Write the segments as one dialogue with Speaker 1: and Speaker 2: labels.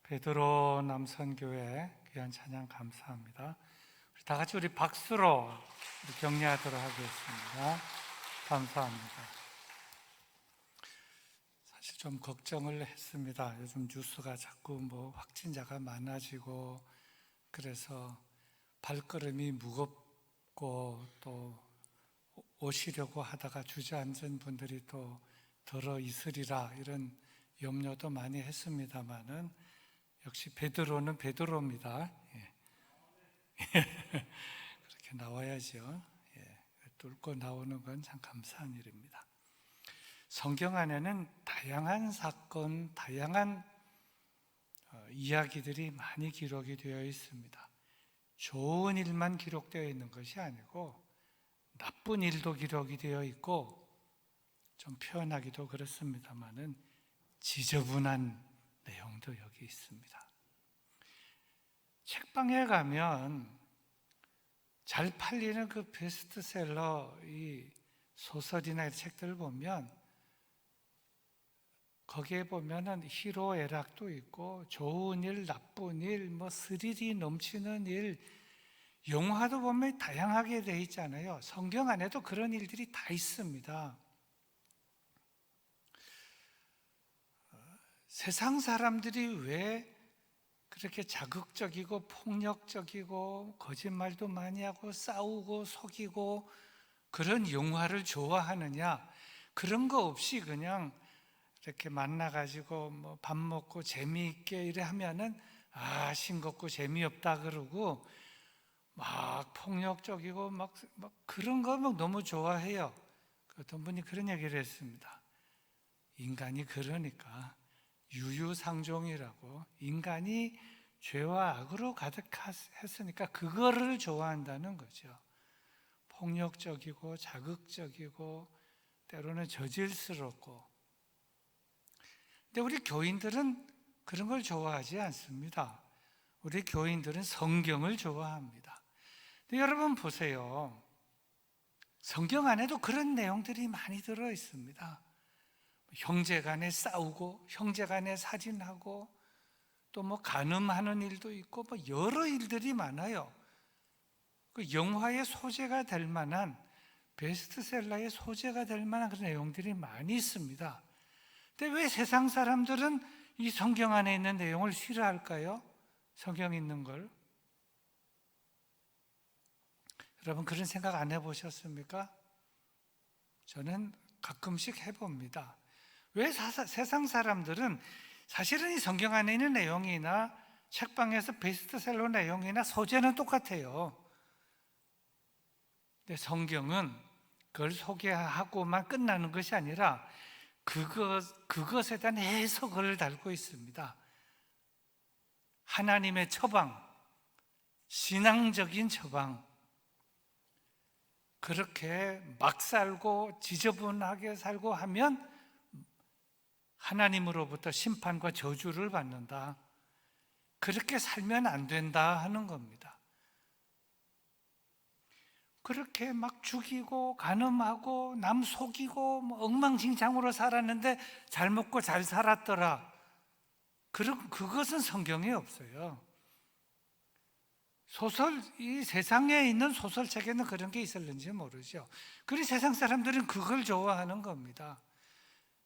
Speaker 1: 베드로 남선교회 귀한 찬양 감사합니다. 다 같이 우리 박수로 격려하도록 하겠습니다. 감사합니다. 사실 좀 걱정을 했습니다. 요즘 뉴스가 자꾸 확진자가 많아지고 그래서 발걸음이 무겁고 또 오시려고 하다가 주저앉은 분들이 또 들어 있으리라 이런 염려도 많이 했습니다만은 역시 베드로는 베드로입니다. 그렇게 나와야죠. 뚫고 나오는 건 참 감사한 일입니다. 성경 안에는 다양한 사건, 다양한 이야기들이 많이 기록이 되어 있습니다. 좋은 일만 기록되어 있는 것이 아니고 나쁜 일도 기록이 되어 있고 좀 표현하기도 그렇습니다만은 지저분한 내용도 여기 있습니다. 책방에 가면 잘 팔리는 그 베스트셀러 이 소설이나 이 책들을 보면 거기에 보면은 희로애락도 있고 좋은 일, 나쁜 일, 스릴이 넘치는 일, 영화도 보면 다양하게 돼 있잖아요. 성경 안에도 그런 일들이 다 있습니다. 세상 사람들이 왜 그렇게 자극적이고 폭력적이고 거짓말도 많이 하고 싸우고 속이고 그런 영화를 좋아하느냐? 그런 거 없이 그냥 이렇게 만나가지고 밥 먹고 재미있게 이래 하면은 싱겁고 재미없다 그러고 막 폭력적이고 막 그런 거 너무 좋아해요. 어떤 분이 그런 얘기를 했습니다. 인간이 그러니까 유유상종이라고, 인간이 죄와 악으로 가득했으니까 그거를 좋아한다는 거죠. 폭력적이고 자극적이고 때로는 저질스럽고. 근데 우리 교인들은 그런 걸 좋아하지 않습니다. 우리 교인들은 성경을 좋아합니다. 근데 여러분 보세요. 성경 안에도 그런 내용들이 많이 들어 있습니다. 형제간에 싸우고 형제간에 살인하고 또 간음하는 일도 있고 여러 일들이 많아요. 그 영화의 소재가 될 만한, 베스트셀러의 소재가 될 만한 그런 내용들이 많이 있습니다. 근데 왜 세상 사람들은 이 성경 안에 있는 내용을 싫어할까요? 성경 있는 걸. 여러분 그런 생각 안 해보셨습니까? 저는 가끔씩 해봅니다. 왜 세상 사람들은 사실은 이 성경 안에 있는 내용이나 책방에서 베스트셀러 내용이나 소재는 똑같아요. 근데 성경은 그걸 소개하고만 끝나는 것이 아니라 그것에 대한 해석을 달고 있습니다. 하나님의 처방, 신앙적인 처방, 그렇게 막 살고 지저분하게 살고 하면 하나님으로부터 심판과 저주를 받는다. 그렇게 살면 안 된다 하는 겁니다. 그렇게 막 죽이고 간음하고 남 속이고 엉망진창으로 살았는데 잘 먹고 잘 살았더라. 그것은 성경에 없어요. 이 세상에 있는 소설책에는 그런 게 있었는지 모르죠. 그리고 세상 사람들은 그걸 좋아하는 겁니다.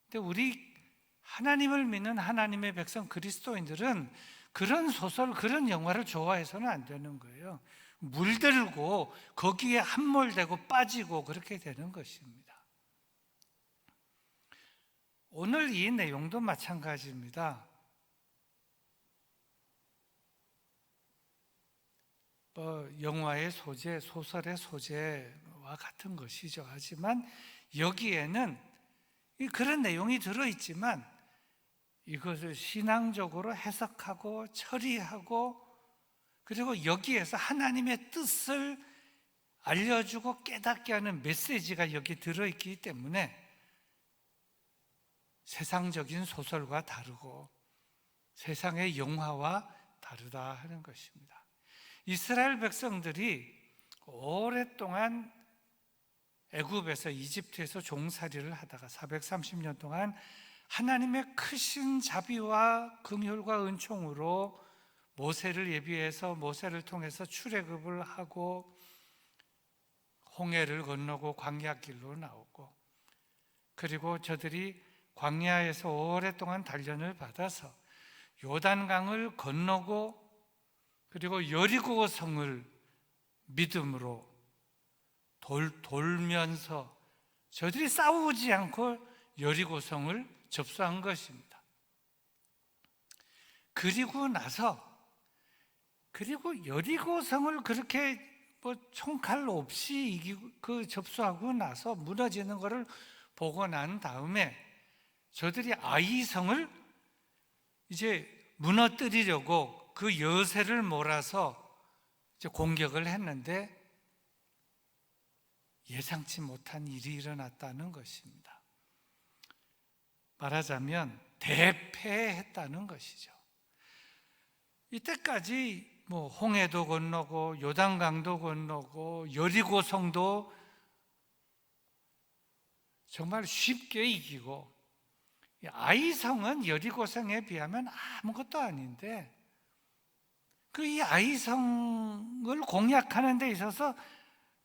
Speaker 1: 근데 우리 하나님을 믿는 하나님의 백성 그리스도인들은 그런 소설, 그런 영화를 좋아해서는 안 되는 거예요. 물들고 거기에 함몰되고 빠지고 그렇게 되는 것입니다. 오늘 이 내용도 마찬가지입니다. 영화의 소재, 소설의 소재와 같은 것이죠. 하지만 여기에는 그런 내용이 들어있지만 이것을 신앙적으로 해석하고 처리하고 그리고 여기에서 하나님의 뜻을 알려주고 깨닫게 하는 메시지가 여기 들어있기 때문에 세상적인 소설과 다르고 세상의 영화와 다르다 하는 것입니다. 이스라엘 백성들이 오랫동안 애굽에서 이집트에서 종살이를 하다가 430년 동안 하나님의 크신 자비와 긍휼과 은총으로 모세를 예비해서 모세를 통해서 출애굽을 하고 홍해를 건너고 광야 길로 나오고, 그리고 저들이 광야에서 오랫동안 단련을 받아서 요단강을 건너고, 그리고 여리고 성을 믿음으로 돌면서 저들이 싸우지 않고 여리고 성을 접수한 것입니다. 그리고 여리고 성을 그렇게 총칼 없이 접수하고 나서 무너지는 것을 보고 난 다음에 저들이 아이성을 이제 무너뜨리려고 그 여세를 몰아서 이제 공격을 했는데 예상치 못한 일이 일어났다는 것입니다. 말하자면 대패했다는 것이죠. 이때까지 홍해도 건너고 요단강도 건너고 여리고성도 정말 쉽게 이기고, 아이성은 여리고성에 비하면 아무것도 아닌데 이 아이성을 공략하는 데 있어서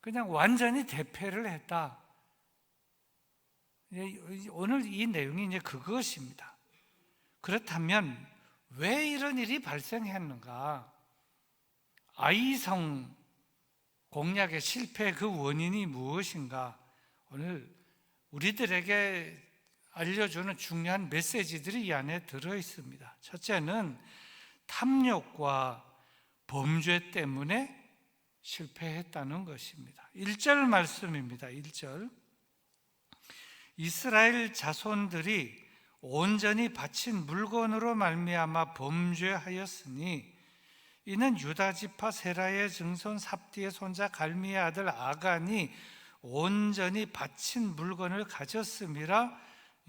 Speaker 1: 그냥 완전히 대패를 했다. 오늘 이 내용이 이제 그것입니다. 그렇다면 왜 이런 일이 발생했는가? 아이성 공략의 실패의 그 원인이 무엇인가? 오늘 우리들에게 알려주는 중요한 메시지들이 이 안에 들어 있습니다. 첫째는 탐욕과 범죄 때문에 실패했다는 것입니다. 1절 말씀입니다. 1절. 이스라엘 자손들이 온전히 바친 물건으로 말미암아 범죄하였으니 이는 유다 지파 세라의 증손 삽디의 손자 갈미의 아들 아간이 온전히 바친 물건을 가졌음이라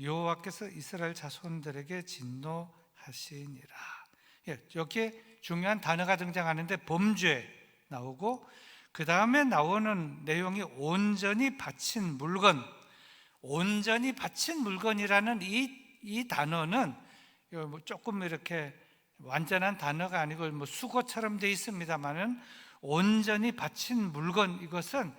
Speaker 1: 여호와께서 이스라엘 자손들에게 진노하시니라. 여기에 중요한 단어가 등장하는데 범죄 나오고, 그 다음에 나오는 내용이 온전히 바친 물건. 온전히 바친 물건이라는 이 단어는 조금 이렇게 완전한 단어가 아니고 수고처럼 되어 있습니다만은, 온전히 바친 물건, 이것은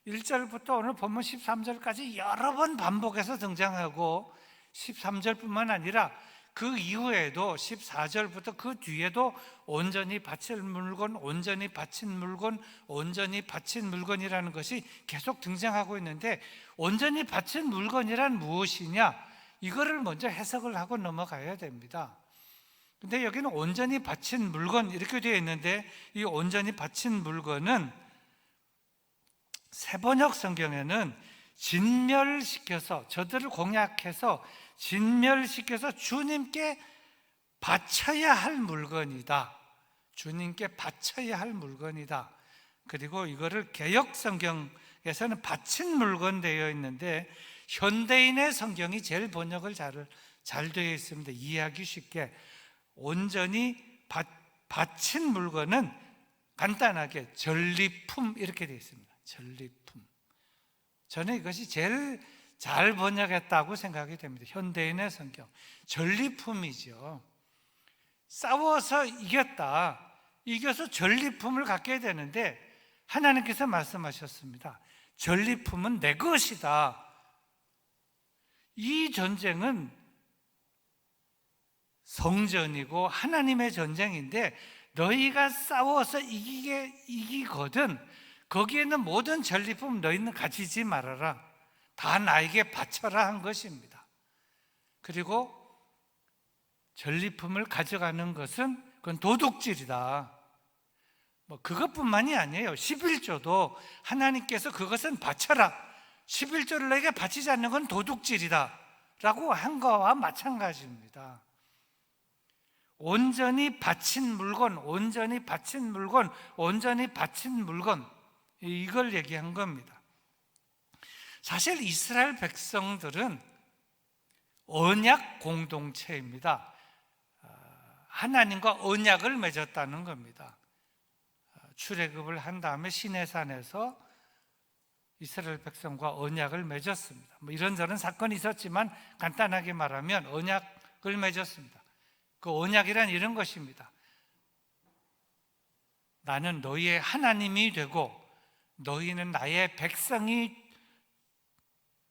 Speaker 1: 1절부터 오늘 본문 13절까지 여러 번 반복해서 등장하고, 13절뿐만 아니라 그 이후에도 14절부터 그 뒤에도 온전히 바칠 물건, 온전히 바친 물건, 온전히 바친 물건이라는 것이 계속 등장하고 있는데, 온전히 바친 물건이란 무엇이냐? 이거를 먼저 해석을 하고 넘어가야 됩니다. 근데 여기는 온전히 바친 물건 이렇게 되어 있는데, 이 온전히 바친 물건은 세번역 성경에는 진멸시켜서, 저들을 공략해서 진멸시켜서 주님께 바쳐야 할 물건이다. 주님께 바쳐야 할 물건이다. 그리고 이거를 개역 성경에서는 바친 물건 되어 있는데, 현대인의 성경이 제일 번역을 잘 되어 있습니다. 이해하기 쉽게. 온전히 바친 물건은 간단하게 전리품 이렇게 되어 있습니다. 전리품. 저는 이것이 제일 잘 번역했다고 생각이 됩니다. 현대인의 성경. 전리품이죠. 싸워서 이겼다. 이겨서 전리품을 갖게 되는데, 하나님께서 말씀하셨습니다. 전리품은 내 것이다. 이 전쟁은 성전이고 하나님의 전쟁인데, 너희가 싸워서 이기거든 거기에는 모든 전리품 너희는 가지지 말아라. 다 나에게 바쳐라 한 것입니다. 그리고 전리품을 가져가는 것은 그건 도둑질이다. 그것뿐만이 아니에요. 11조도 하나님께서 그것은 바쳐라. 11조를 너에게 바치지 않는 건 도둑질이다 라고 한 거와 마찬가지입니다. 온전히 바친 물건, 온전히 바친 물건, 온전히 바친 물건, 이걸 얘기한 겁니다. 사실 이스라엘 백성들은 언약 공동체입니다. 하나님과 언약을 맺었다는 겁니다. 출애굽을 한 다음에 시내산에서 이스라엘 백성과 언약을 맺었습니다. 뭐 이런저런 사건이 있었지만 간단하게 말하면 언약을 맺었습니다. 그 언약이란 이런 것입니다. 나는 너희의 하나님이 되고 너희는 나의 백성이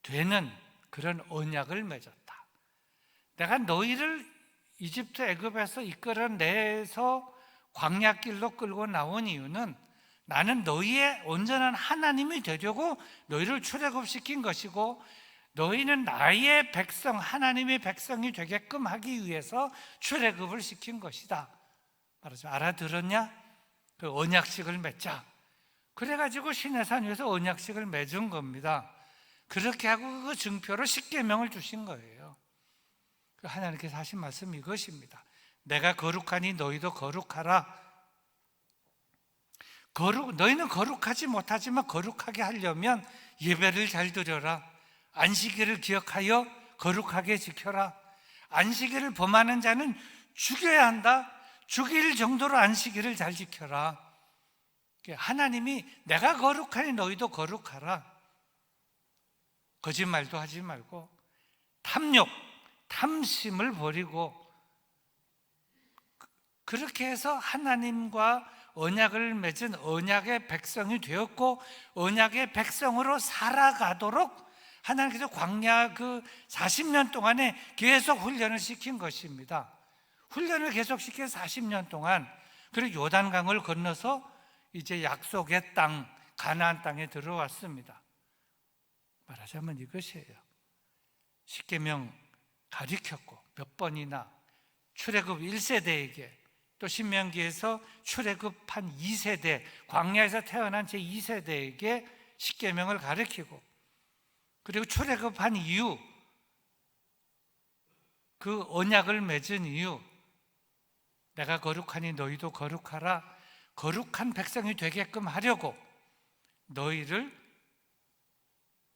Speaker 1: 되는 그런 언약을 맺었다. 내가 너희를 이집트 애굽에서 이끌어내서 광야길로 끌고 나온 이유는 나는 너희의 온전한 하나님이 되려고 너희를 출애굽시킨 것이고 너희는 나의 백성, 하나님의 백성이 되게끔 하기 위해서 출애굽을 시킨 것이다. 말하자면 알아들었냐? 그 언약식을 맺자. 그래가지고 시내산 위에서 언약식을 맺은 겁니다. 그렇게 하고 그 증표로 십계명을 주신 거예요. 하나님께서 하신 말씀이 이것입니다. 내가 거룩하니 너희도 거룩하라. 너희는 거룩하지 못하지만 거룩하게 하려면 예배를 잘 드려라. 안식일을 기억하여 거룩하게 지켜라. 안식일을 범하는 자는 죽여야 한다. 죽일 정도로 안식일을 잘 지켜라. 하나님이 내가 거룩하니 너희도 거룩하라. 거짓말도 하지 말고 탐욕, 탐심을 버리고 그렇게 해서 하나님과 언약을 맺은 언약의 백성이 되었고 언약의 백성으로 살아가도록 하나님께서 광야 그 40년 동안에 계속 훈련을 시킨 것입니다. 훈련을 계속 시켜서 40년 동안 그리고 요단강을 건너서 이제 약속의 땅 가나안 땅에 들어왔습니다. 말하자면 이것이에요. 십계명 가르쳤고 몇 번이나 출애굽 1세대에게 또 신명기에서 출애굽한 2세대 광야에서 태어난 제 2세대에게 십계명을 가르치고 그리고 출애굽한 이후 그 언약을 맺은 이유 내가 거룩하니 너희도 거룩하라. 거룩한 백성이 되게끔 하려고 너희를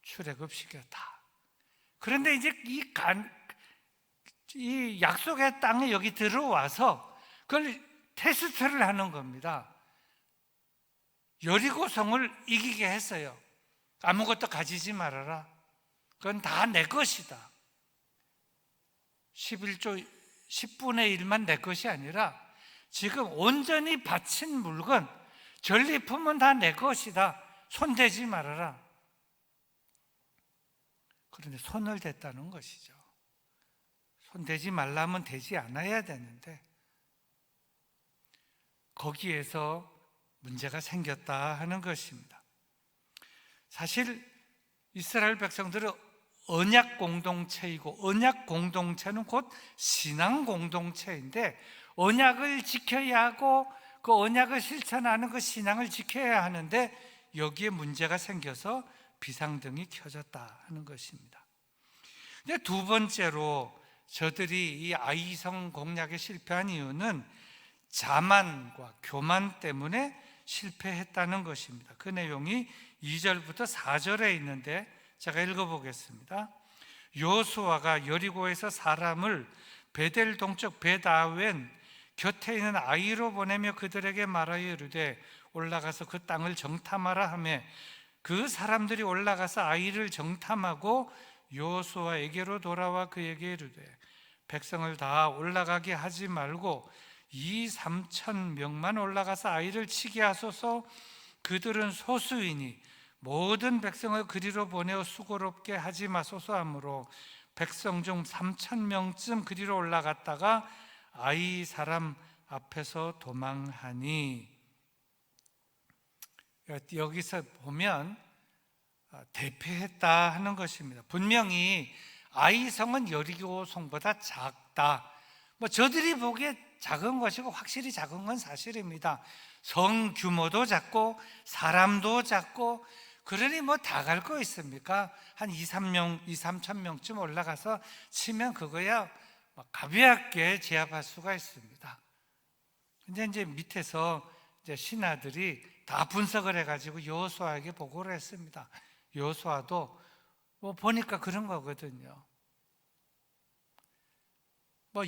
Speaker 1: 출애굽시켰다. 그런데 이제 이 약속의 땅에 여기 들어와서 그걸 테스트를 하는 겁니다. 여리고성을 이기게 했어요. 아무것도 가지지 말아라. 그건 다 내 것이다. 11조 10분의 1만 내 것이 아니라 지금 온전히 바친 물건, 전리품은 다 내 것이다. 손대지 말아라. 그런데 손을 댔다는 것이죠. 손대지 말라면 대지 않아야 되는데 거기에서 문제가 생겼다 하는 것입니다. 사실 이스라엘 백성들은 언약 공동체이고 언약 공동체는 곧 신앙 공동체인데 언약을 지켜야 하고 그 언약을 실천하는 그 신앙을 지켜야 하는데 여기에 문제가 생겨서 비상등이 켜졌다 하는 것입니다. 근데 두 번째로 저들이 이 아이성 공략에 실패한 이유는 자만과 교만 때문에 실패했다는 것입니다. 그 내용이 2절부터 4절에 있는데 제가 읽어보겠습니다. 여호수아가 여리고에서 사람을 베델 동쪽 베다웬 곁에 있는 아이로 보내며 그들에게 말하여 이르되 올라가서 그 땅을 정탐하라 하며 그 사람들이 올라가서 아이를 정탐하고 여호수아에게로 돌아와 그에게 이르되 백성을 다 올라가게 하지 말고 2,3,000명만 올라가서 아이를 치게 하소서. 그들은 소수이니 모든 백성을 그리로 보내어 수고롭게 하지 마소서 하므로 백성 중 3,000명쯤 그리로 올라갔다가 아이 사람 앞에서 도망하니. 여기서 보면 대패했다 하는 것입니다. 분명히 아이 성은 여리고 성보다 작다. 저들이 보기에 작은 것이고 확실히 작은 건 사실입니다. 성 규모도 작고 사람도 작고 그러니 다 갈 거 있습니까? 한 2,3,000명쯤 올라가서 치면 그거야 가볍게 제압할 수가 있습니다. 근데 이제 밑에서 이제 신하들이 다 분석을 해가지고 여호수아에게 보고를 했습니다. 여호수아도 보니까 그런 거거든요.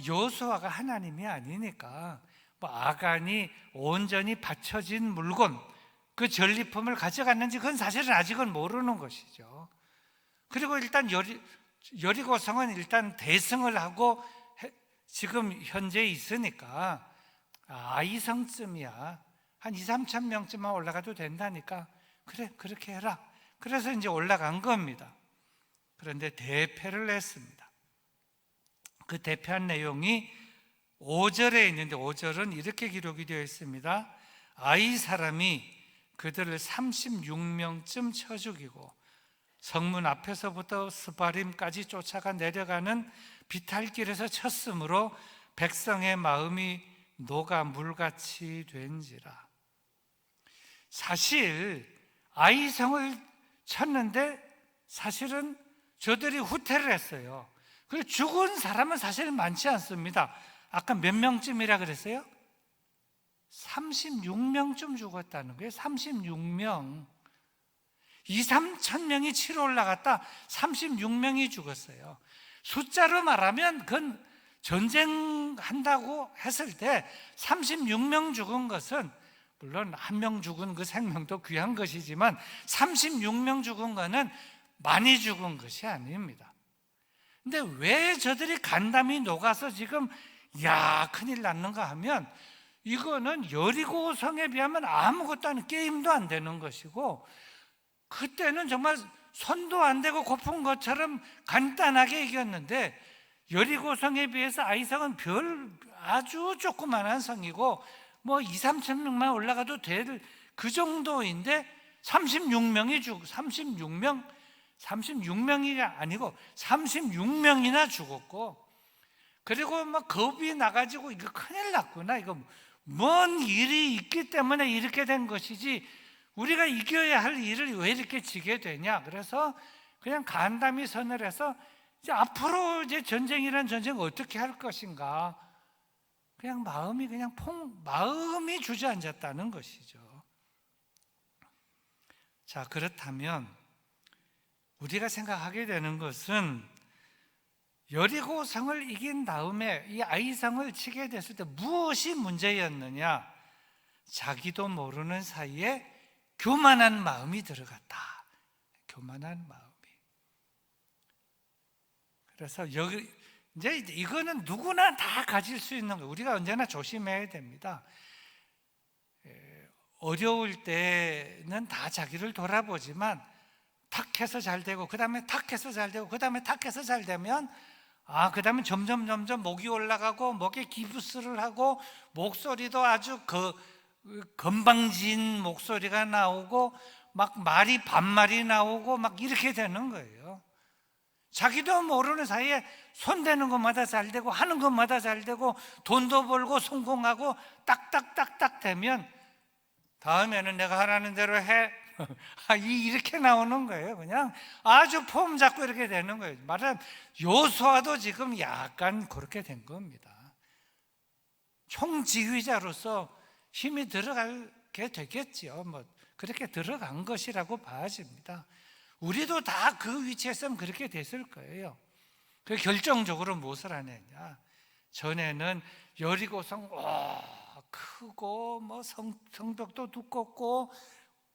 Speaker 1: 여호수아가 하나님이 아니니까 아간이 온전히 바쳐진 물건 그 전리품을 가져갔는지 그건 사실은 아직은 모르는 것이죠. 그리고 일단 여리고성은 일단 대승을 하고 지금 현재 있으니까 아이성쯤이야 한 2, 3천 명쯤만 올라가도 된다니까 그래 그렇게 해라. 그래서 이제 올라간 겁니다. 그런데 대패를 했습니다. 그 대패한 내용이 5절에 있는데 5절은 이렇게 기록이 되어 있습니다. 아이 사람이 그들을 36명쯤 쳐 죽이고 성문 앞에서부터 스바림까지 쫓아가 내려가는 비탈길에서 쳤으므로 백성의 마음이 녹아 물같이 된지라. 사실 아이성을 쳤는데 사실은 저들이 후퇴를 했어요. 그리고 죽은 사람은 사실 많지 않습니다. 아까 몇 명쯤이라 그랬어요? 36명쯤 죽었다는 거예요. 36명. 2, 3천 명이 치러 올라갔다 36명이 죽었어요. 숫자로 말하면 그건 전쟁한다고 했을 때 36명 죽은 것은 물론 한 명 죽은 그 생명도 귀한 것이지만 36명 죽은 거는 많이 죽은 것이 아닙니다. 근데 왜 저들이 간담이 녹아서 지금 야 큰일 났는가 하면 이거는 여리고성에 비하면 아무것도 아닌 게임도 안 되는 것이고 그때는 정말 손도 안 대고 고픈 것처럼 간단하게 이겼는데 여리고성에 비해서 아이성은 아주 조그만한 성이고 뭐 2, 3천 명만 올라가도 될 그 정도인데 36명이 아니고 36명이나 죽었고 그리고 막 겁이 나가지고 이거 큰일 났구나. 이거 뭔 일이 있기 때문에 이렇게 된 것이지 우리가 이겨야 할 일을 왜 이렇게 지게 되냐. 그래서 그냥 간담이 선을 해서 이제 앞으로 이제 전쟁이란 전쟁을 어떻게 할 것인가. 그냥 마음이 주저앉았다는 것이죠. 자, 그렇다면 우리가 생각하게 되는 것은 여리고성을 이긴 다음에 이 아이성을 치게 됐을 때 무엇이 문제였느냐? 자기도 모르는 사이에 교만한 마음이 들어갔다. 교만한 마음이. 그래서 이제 이거는 누구나 다 가질 수 있는 거. 우리가 언제나 조심해야 됩니다. 어려울 때는 다 자기를 돌아보지만 탁 해서 잘 되고 그 다음에 탁 해서 잘 되고 그 다음에 탁 해서 잘 되면 그 다음에 점점 목이 올라가고 목에 기부스를 하고 목소리도 아주 건방진 목소리가 나오고 막 말이 반말이 나오고 막 이렇게 되는 거예요. 자기도 모르는 사이에 손대는 것마다 잘 되고 하는 것마다 잘 되고 돈도 벌고 성공하고 딱딱딱딱 되면 다음에는 내가 하라는 대로 해. 이렇게 나오는 거예요. 그냥 아주 폼 잡고 이렇게 되는 거예요. 말하자면 요수아도 지금 약간 그렇게 된 겁니다. 총지휘자로서 힘이 들어가게 되겠죠. 뭐 그렇게 들어간 것이라고 봐집니다. 우리도 다 그 위치에 있으면 그렇게 됐을 거예요. 그 결정적으로 무엇을 하느냐? 전에는 여리고성 크고 뭐 성벽도 두껍고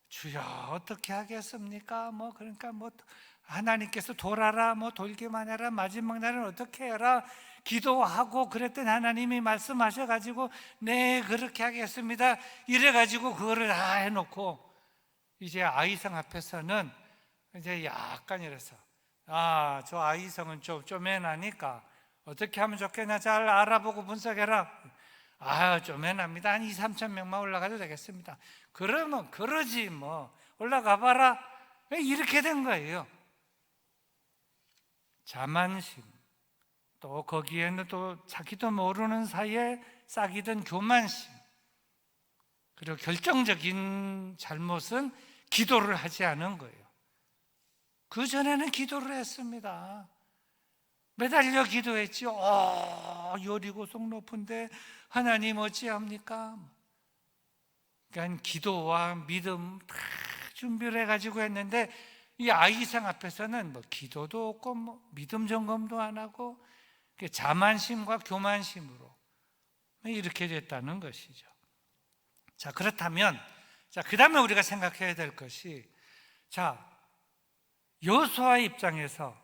Speaker 1: 주여 어떻게 하겠습니까? 뭐 그러니까 뭐 하나님께서 돌아라 뭐 돌기만 해라 마지막 날은 어떻게 해라 기도하고 그랬더니 하나님이 말씀하셔가지고 네 그렇게 하겠습니다 이래가지고 그거를 다 해놓고 이제 아이성 앞에서는 이제 약간 이래서 저 아이성은 좀 쪼매나니까 어떻게 하면 좋겠나 잘 알아보고 분석해라. 쪼매납니다. 한 2, 3천 명만 올라가도 되겠습니다. 그러면 그러지 뭐 올라가 봐라. 이렇게 된 거예요. 자만심, 또 거기에는 또 자기도 모르는 사이에 싹이든 교만심, 그리고 결정적인 잘못은 기도를 하지 않은 거예요. 그 전에는 기도를 했습니다. 매달려 기도했지요. 여리고성 높은데 하나님 어찌합니까? 그러니까 기도와 믿음 다 준비를 해가지고 했는데 이 아이성 앞에서는 뭐 기도도 없고 뭐 믿음 점검도 안 하고 자만심과 교만심으로 이렇게 됐다는 것이죠. 자, 그렇다면 자, 그 다음에 우리가 생각해야 될 것이, 자, 여호수아의 입장에서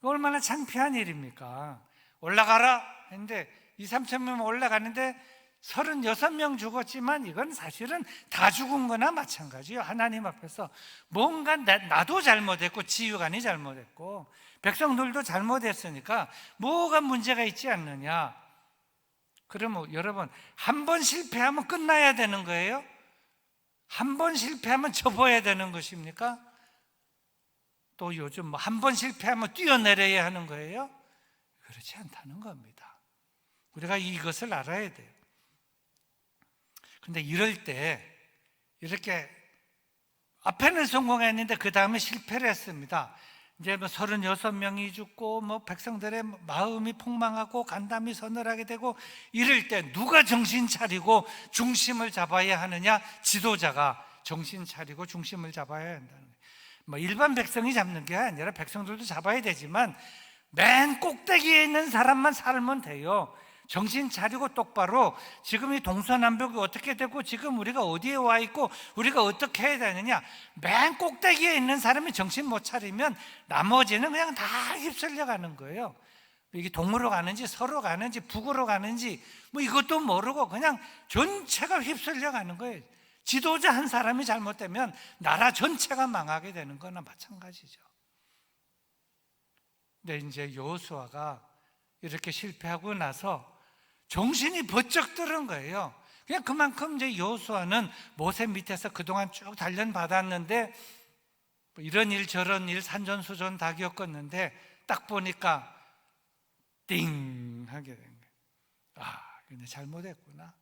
Speaker 1: 얼마나 창피한 일입니까? 올라가라 했는데 2, 3천 명 올라가는데 36명 죽었지만 이건 사실은 다 죽은 거나 마찬가지예요. 하나님 앞에서 뭔가 나도 잘못했고 지휘관이 잘못했고 백성들도 잘못했으니까 뭐가 문제가 있지 않느냐. 그러면 여러분, 한 번 실패하면 끝나야 되는 거예요? 한 번 실패하면 접어야 되는 것입니까? 또 요즘 한 번 실패하면 뛰어내려야 하는 거예요? 그렇지 않다는 겁니다. 우리가 이것을 알아야 돼요. 근데 이럴 때 이렇게 앞에는 성공했는데 그 다음에 실패를 했습니다. 이제 36명이 죽고 백성들의 마음이 폭망하고 간담이 서늘하게 되고 이럴 때 누가 정신 차리고 중심을 잡아야 하느냐? 지도자가 정신 차리고 중심을 잡아야 한다는 거예요. 일반 백성이 잡는 게 아니라 백성들도 잡아야 되지만 맨 꼭대기에 있는 사람만 살면 돼요. 정신 차리고 똑바로 지금 이 동서남북이 어떻게 되고 지금 우리가 어디에 와 있고 우리가 어떻게 해야 되느냐, 맨 꼭대기에 있는 사람이 정신 못 차리면 나머지는 그냥 다 휩쓸려 가는 거예요. 이게 동으로 가는지 서로 가는지 북으로 가는지 이것도 모르고 그냥 전체가 휩쓸려 가는 거예요. 지도자 한 사람이 잘못되면 나라 전체가 망하게 되는 거나 마찬가지죠. 근데 이제 여호수아가 이렇게 실패하고 나서 정신이 번쩍 드는 거예요. 그냥 그만큼 이제 여호수아는 모세 밑에서 그동안 쭉 단련 받았는데 이런 일 저런 일 산전수전 다 겪었는데 딱 보니까 띵 하게 된 거예요. 아, 근데 잘못했구나.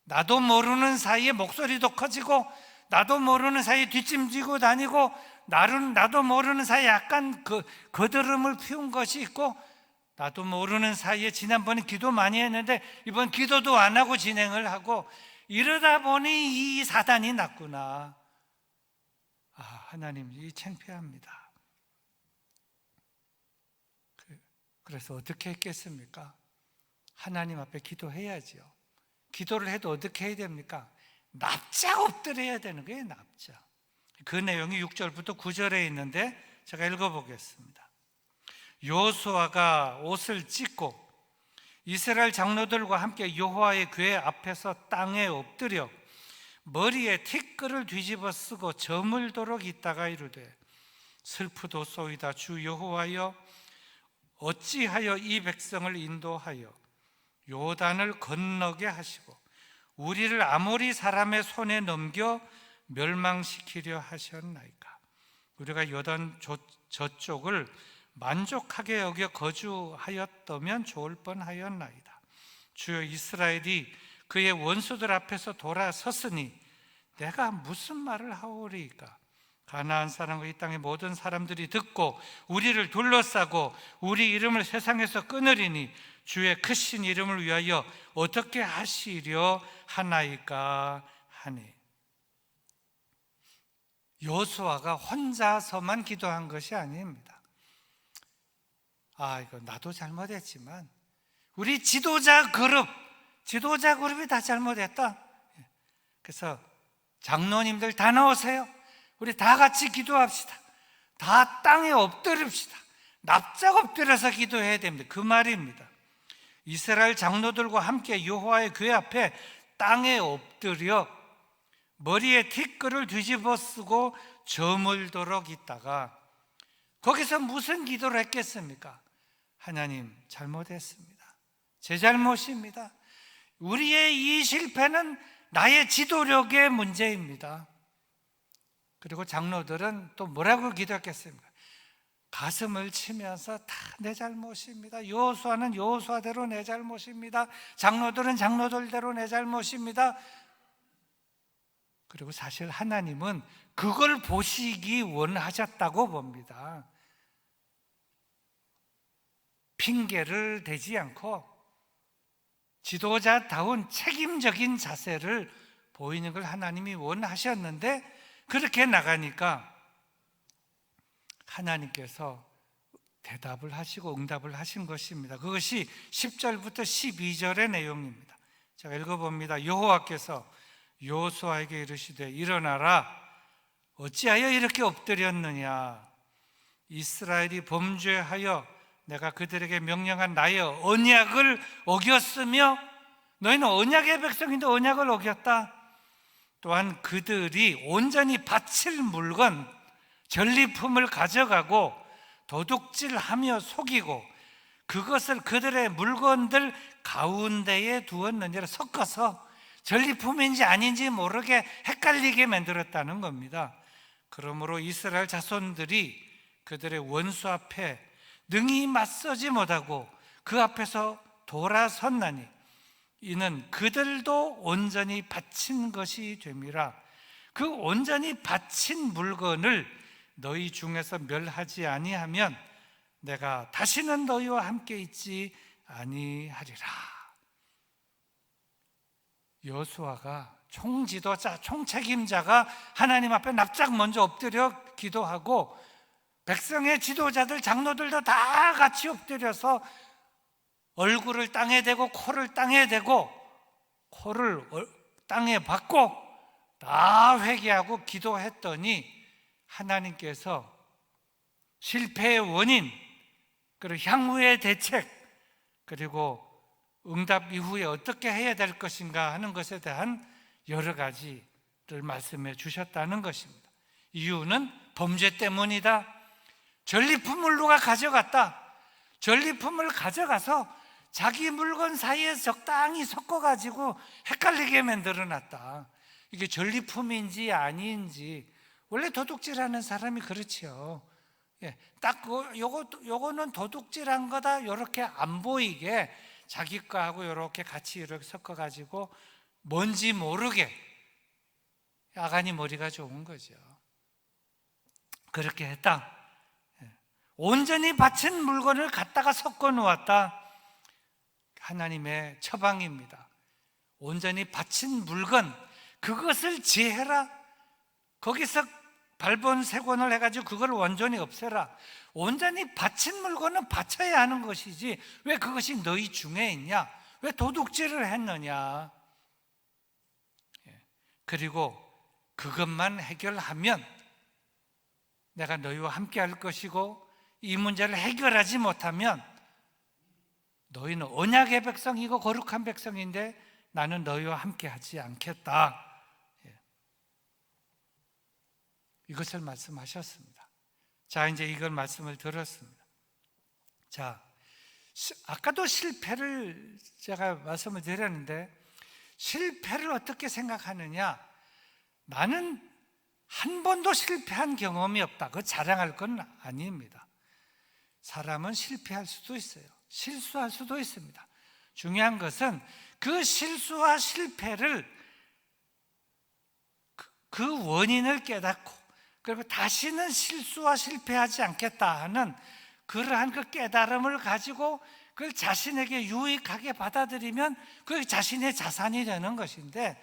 Speaker 1: 나도 모르는 사이에 목소리도 커지고 나도 모르는 사이에 뒷짐지고 다니고 나도 모르는 사이에 약간 거드름을 피운 것이 있고 나도 모르는 사이에 지난번에 기도 많이 했는데 이번 기도도 안 하고 진행을 하고 이러다 보니 이 사단이 났구나. 아, 하나님, 이 창피합니다. 그래서 어떻게 했겠습니까? 하나님 앞에 기도해야지요. 기도를 해도 어떻게 해야 됩니까? 납작 엎드려야 되는 거예요. 납작. 그 내용이 6절부터 9절에 있는데 제가 읽어보겠습니다. 여호수아가 옷을 찢고 이스라엘 장로들과 함께 여호와의 궤 앞에서 땅에 엎드려 머리에 티끌을 뒤집어 쓰고 저물도록 있다가 이르되 슬프도소이다. 주 여호와여, 어찌하여 이 백성을 인도하여 요단을 건너게 하시고 우리를 아모리 사람의 손에 넘겨 멸망시키려 하셨나이까. 우리가 요단 저쪽을 만족하게 여겨 거주하였다면 좋을 뻔하였나이다. 주여, 이스라엘이 그의 원수들 앞에서 돌아섰으니 내가 무슨 말을 하오리까? 가나안 사람과 이 땅의 모든 사람들이 듣고 우리를 둘러싸고 우리 이름을 세상에서 끊으리니 주의 크신 이름을 위하여 어떻게 하시려 하나이까 하니. 여호수아가 혼자서만 기도한 것이 아닙니다. 아, 이거 나도 잘못했지만 우리 지도자 그룹이 다 잘못했다. 그래서 장로님들 다 나오세요. 우리 다 같이 기도합시다. 다 땅에 엎드립시다. 납작 엎드려서 기도해야 됩니다. 그 말입니다. 이스라엘 장로들과 함께 여호와의 궤 앞에 땅에 엎드려 머리에 티끌을 뒤집어 쓰고 저물도록 있다가 거기서 무슨 기도를 했겠습니까? 하나님, 잘못했습니다. 제 잘못입니다. 우리의 이 실패는 나의 지도력의 문제입니다. 그리고 장로들은 또 뭐라고 기도했겠습니까? 가슴을 치면서 다 내 잘못입니다. 여호수아는 여호수아대로 내 잘못입니다. 장로들은 장로들대로 내 잘못입니다. 그리고 사실 하나님은 그걸 보시기 원하셨다고 봅니다. 핑계를 대지 않고 지도자다운 책임적인 자세를 보이는 걸 하나님이 원하셨는데 그렇게 나가니까 하나님께서 대답을 하시고 응답을 하신 것입니다. 그것이 10절부터 12절의 내용입니다. 제가 읽어봅니다. 여호와께서 여호수아에게 이르시되 일어나라, 어찌하여 이렇게 엎드렸느냐. 이스라엘이 범죄하여 내가 그들에게 명령한 나의 언약을 어겼으며, 너희는 언약의 백성인데 언약을 어겼다. 또한 그들이 온전히 바칠 물건 전리품을 가져가고 도둑질하며 속이고 그것을 그들의 물건들 가운데에 두었느니라. 섞어서 전리품인지 아닌지 모르게 헷갈리게 만들었다는 겁니다. 그러므로 이스라엘 자손들이 그들의 원수 앞에 능히 맞서지 못하고 그 앞에서 돌아섰나니 이는 그들도 온전히 바친 것이 됨이라. 그 온전히 바친 물건을 너희 중에서 멸하지 아니하면 내가 다시는 너희와 함께 있지 아니하리라. 여호수아가 총지도자, 총책임자가 하나님 앞에 납작 먼저 엎드려 기도하고 백성의 지도자들, 장로들도 다 같이 엎드려서 얼굴을 땅에 대고 코를 땅에 대고 코를 땅에 박고 다 회개하고 기도했더니 하나님께서 실패의 원인, 그리고 향후의 대책, 그리고 응답 이후에 어떻게 해야 될 것인가 하는 것에 대한 여러 가지를 말씀해 주셨다는 것입니다. 이유는 범죄 때문이다. 전리품을 누가 가져갔다. 전리품을 가져가서 자기 물건 사이에 적당히 섞어가지고 헷갈리게 만들어놨다. 이게 전리품인지 아닌지. 원래 도둑질하는 사람이 그렇지요. 딱 요거는 도둑질한 거다 이렇게 안 보이게 자기 거하고 이렇게 같이 이렇게 섞어가지고 뭔지 모르게. 야간이 머리가 좋은 거죠. 그렇게 했다. 온전히 바친 물건을 갖다가 섞어 놓았다. 하나님의 처방입니다. 온전히 바친 물건, 그것을 제해라. 거기서 발본색원을 해가지고 그걸 완전히 없애라. 온전히 바친 물건은 바쳐야 하는 것이지 왜 그것이 너희 중에 있냐? 왜 도둑질을 했느냐? 그리고 그것만 해결하면 내가 너희와 함께 할 것이고, 이 문제를 해결하지 못하면 너희는 언약의 백성이고 거룩한 백성인데 나는 너희와 함께 하지 않겠다. 이것을 말씀하셨습니다. 자, 이제 이걸 말씀을 들었습니다. 자, 아까도 실패를 제가 말씀을 드렸는데, 실패를 어떻게 생각하느냐? 나는 한 번도 실패한 경험이 없다. 그거 자랑할 건 아닙니다. 사람은 실패할 수도 있어요. 실수할 수도 있습니다. 중요한 것은 그 실수와 실패를, 그 원인을 깨닫고 그리고 다시는 실수와 실패하지 않겠다 하는 그러한 그 깨달음을 가지고 그걸 자신에게 유익하게 받아들이면 그게 자신의 자산이 되는 것인데,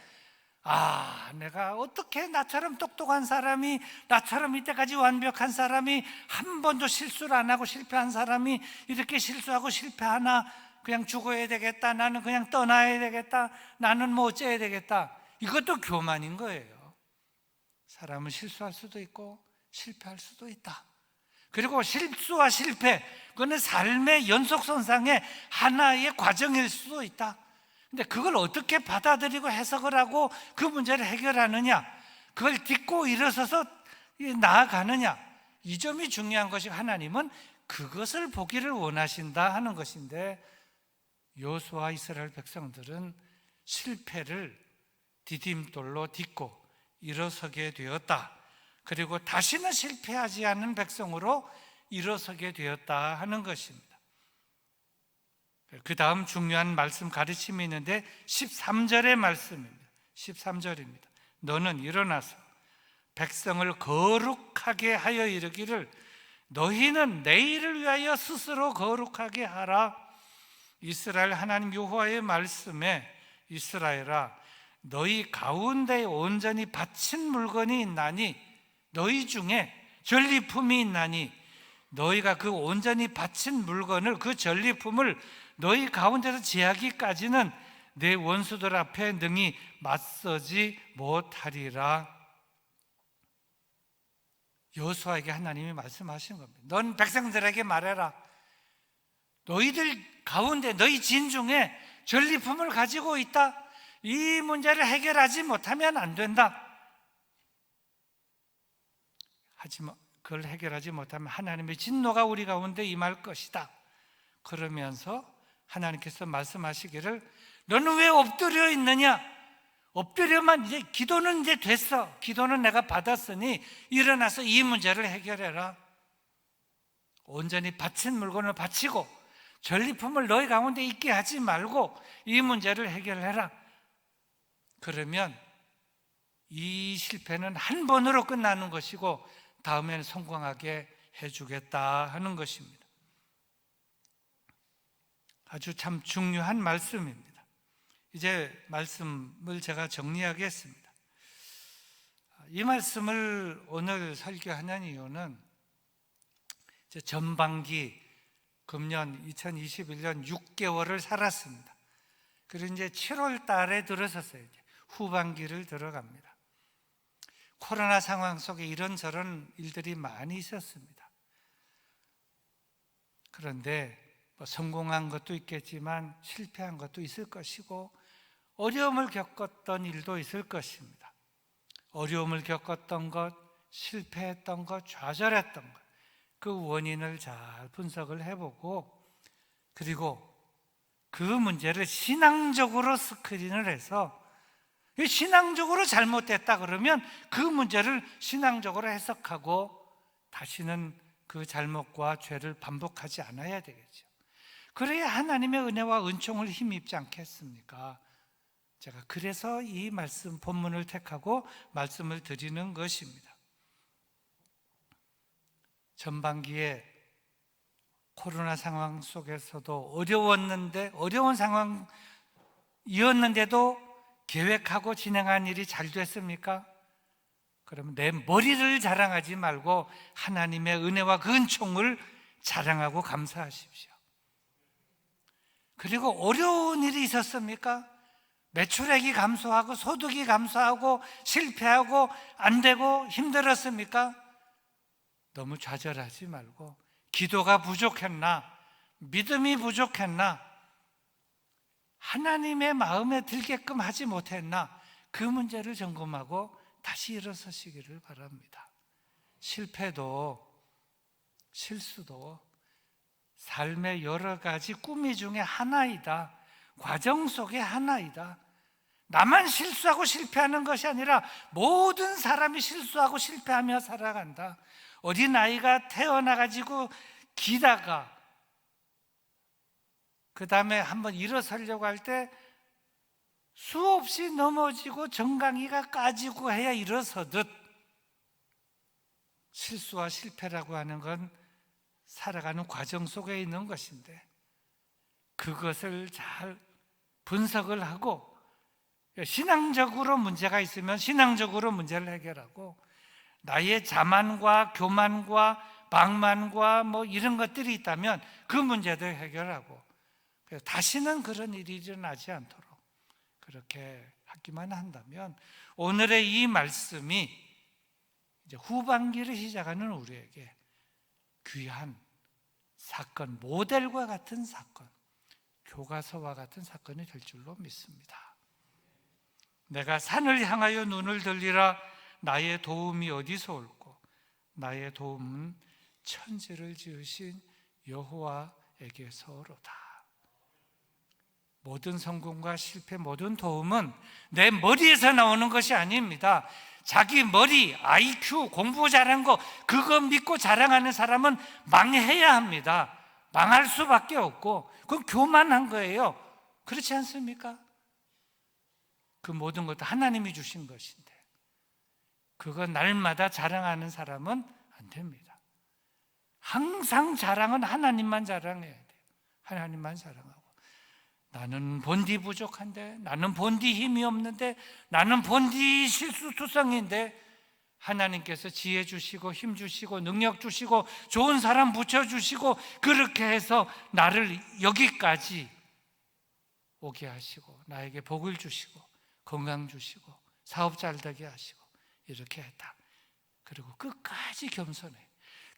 Speaker 1: 내가 어떻게 나처럼 똑똑한 사람이, 나처럼 이때까지 완벽한 사람이, 한 번도 실수를 안 하고 실패한 사람이 이렇게 실수하고 실패하나? 그냥 죽어야 되겠다, 나는 그냥 떠나야 되겠다, 나는 뭐 어째야 되겠다. 이것도 교만인 거예요. 사람은 실수할 수도 있고 실패할 수도 있다. 그리고 실수와 실패, 그거는 삶의 연속선상의 하나의 과정일 수도 있다. 근데 그걸 어떻게 받아들이고 해석을 하고 그 문제를 해결하느냐, 그걸 딛고 일어서서 나아가느냐, 이 점이 중요한 것이고, 하나님은 그것을 보기를 원하신다 하는 것인데, 여호수아와 이스라엘 백성들은 실패를 디딤돌로 딛고 일어서게 되었다. 그리고 다시는 실패하지 않는 백성으로 일어서게 되었다 하는 것입니다. 그 다음 중요한 말씀, 가르침이 있는데 13절의 말씀입니다. 13절입니다. 너는 일어나서 백성을 거룩하게 하여 이르기를, 너희는 내일을 위하여 스스로 거룩하게 하라. 이스라엘 하나님 여호와의 말씀에, 이스라엘아, 너희 가운데 온전히 바친 물건이 있나니, 너희 중에 전리품이 있나니, 너희가 그 온전히 바친 물건을, 그 전리품을 너희 가운데서 제하기까지는 내 원수들 앞에 능히 맞서지 못하리라. 여호수아에게 하나님이 말씀하신 겁니다. 넌 백성들에게 말해라. 너희들 가운데 너희 진 중에 전리품을 가지고 있다. 이 문제를 해결하지 못하면 안 된다. 하지만 그걸 해결하지 못하면 하나님의 진노가 우리 가운데 임할 것이다. 그러면서 하나님께서 말씀하시기를 너는 왜 엎드려 있느냐? 엎드려만 이제 기도는 이제 됐어. 기도는 내가 받았으니 일어나서 이 문제를 해결해라. 온전히 바친 물건을 바치고 전리품을 너희 가운데 있게 하지 말고 이 문제를 해결해라. 그러면 이 실패는 한 번으로 끝나는 것이고 다음에는 성공하게 해주겠다 하는 것입니다. 아주 참 중요한 말씀입니다. 이제 말씀을 제가 정리하겠습니다. 이 말씀을 오늘 설교하는 이유는 이제 전반기 금년 2021년 6개월을 살았습니다. 그리고 이제 7월 달에 들어섰어요. 이제 후반기를 들어갑니다. 코로나 상황 속에 이런저런 일들이 많이 있었습니다. 그런데 성공한 것도 있겠지만 실패한 것도 있을 것이고 어려움을 겪었던 일도 있을 것입니다. 어려움을 겪었던 것, 실패했던 것, 좌절했던 것, 그 원인을 잘 분석을 해보고 그리고 그 문제를 신앙적으로 스크린을 해서 신앙적으로 잘못됐다 그러면 그 문제를 신앙적으로 해석하고 다시는 그 잘못과 죄를 반복하지 않아야 되겠죠. 그래야 하나님의 은혜와 은총을 힘입지 않겠습니까? 제가 그래서 이 말씀 본문을 택하고 말씀을 드리는 것입니다. 전반기에 코로나 상황 속에서도 어려운 상황이었는데도 계획하고 진행한 일이 잘 됐습니까? 그러면 내 머리를 자랑하지 말고 하나님의 은혜와 그 은총을 자랑하고 감사하십시오. 그리고 어려운 일이 있었습니까? 매출액이 감소하고 소득이 감소하고 실패하고 안 되고 힘들었습니까? 너무 좌절하지 말고 기도가 부족했나? 믿음이 부족했나? 하나님의 마음에 들게끔 하지 못했나? 그 문제를 점검하고 다시 일어서시기를 바랍니다. 실패도 실수도 삶의 여러 가지 꾸미 중에 하나이다. 과정 속의 하나이다. 나만 실수하고 실패하는 것이 아니라 모든 사람이 실수하고 실패하며 살아간다. 어린아이가 태어나가지고 기다가 그 다음에 한번 일어서려고 할 때 수없이 넘어지고 정강이가 까지고 해야 일어서듯 실수와 실패라고 하는 건 살아가는 과정 속에 있는 것인데 그것을 잘 분석을 하고 신앙적으로 문제가 있으면 신앙적으로 문제를 해결하고 나의 자만과 교만과 방만과 이런 것들이 있다면 그 문제도 해결하고 다시는 그런 일이 일어나지 않도록 그렇게 하기만 한다면 오늘의 이 말씀이 이제 후반기를 시작하는 우리에게 귀한 사건, 모델과 같은 사건, 교과서와 같은 사건이 될 줄로 믿습니다. 내가 산을 향하여 눈을 들리라. 나의 도움이 어디서 올꼬? 나의 도움은 천지를 지으신 여호와에게서로다. 모든 성공과 실패, 모든 도움은 내 머리에서 나오는 것이 아닙니다. 자기 머리, IQ, 공부 잘한 거 그거 믿고 자랑하는 사람은 망해야 합니다. 망할 수밖에 없고 그건 교만한 거예요. 그렇지 않습니까? 그 모든 것도 하나님이 주신 것인데 그거 날마다 자랑하는 사람은 안 됩니다. 항상 자랑은 하나님만 자랑해야 돼요. 하나님만 자랑하고 나는 본디 부족한데, 나는 본디 힘이 없는데, 나는 본디 실수투성인데 하나님께서 지혜 주시고 힘 주시고 능력 주시고 좋은 사람 붙여주시고 그렇게 해서 나를 여기까지 오게 하시고 나에게 복을 주시고 건강 주시고 사업 잘 되게 하시고 이렇게 했다. 그리고 끝까지 겸손해.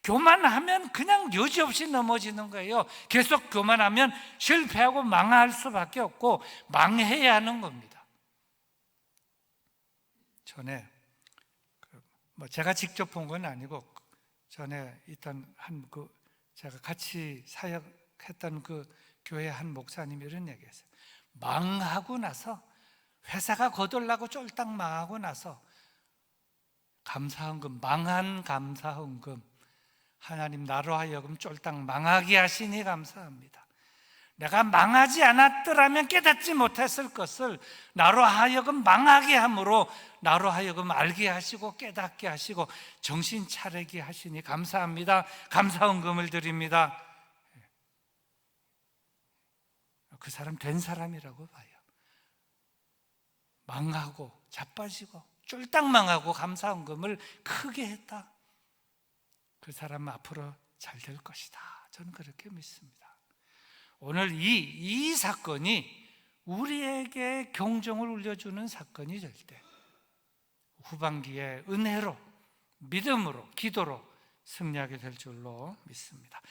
Speaker 1: 교만하면 그냥 여지없이 넘어지는 거예요. 계속 교만하면 실패하고 망할 수밖에 없고 망해야 하는 겁니다. 전에 제가 직접 본 건 아니고 전에 있던 제가 같이 사역했던 그 교회 한 목사님이 이런 얘기했어요. 망하고 나서 회사가 거덜나고 쫄딱 망하고 나서 감사헌금, 망한 감사헌금, 하나님 나로 하여금 쫄딱 망하게 하시니 감사합니다. 내가 망하지 않았더라면 깨닫지 못했을 것을 나로 하여금 망하게 함으로 나로 하여금 알게 하시고 깨닫게 하시고 정신 차리게 하시니 감사합니다. 감사헌금을 드립니다. 그 사람 된 사람이라고 봐요. 망하고 자빠지고 쫄딱 망하고 감사헌금을 크게 했다. 그 사람은 앞으로 잘 될 것이다. 저는 그렇게 믿습니다. 오늘 이 사건이 우리에게 경종을 울려주는 사건이 될 때 후반기에 은혜로 믿음으로 기도로 승리하게 될 줄로 믿습니다.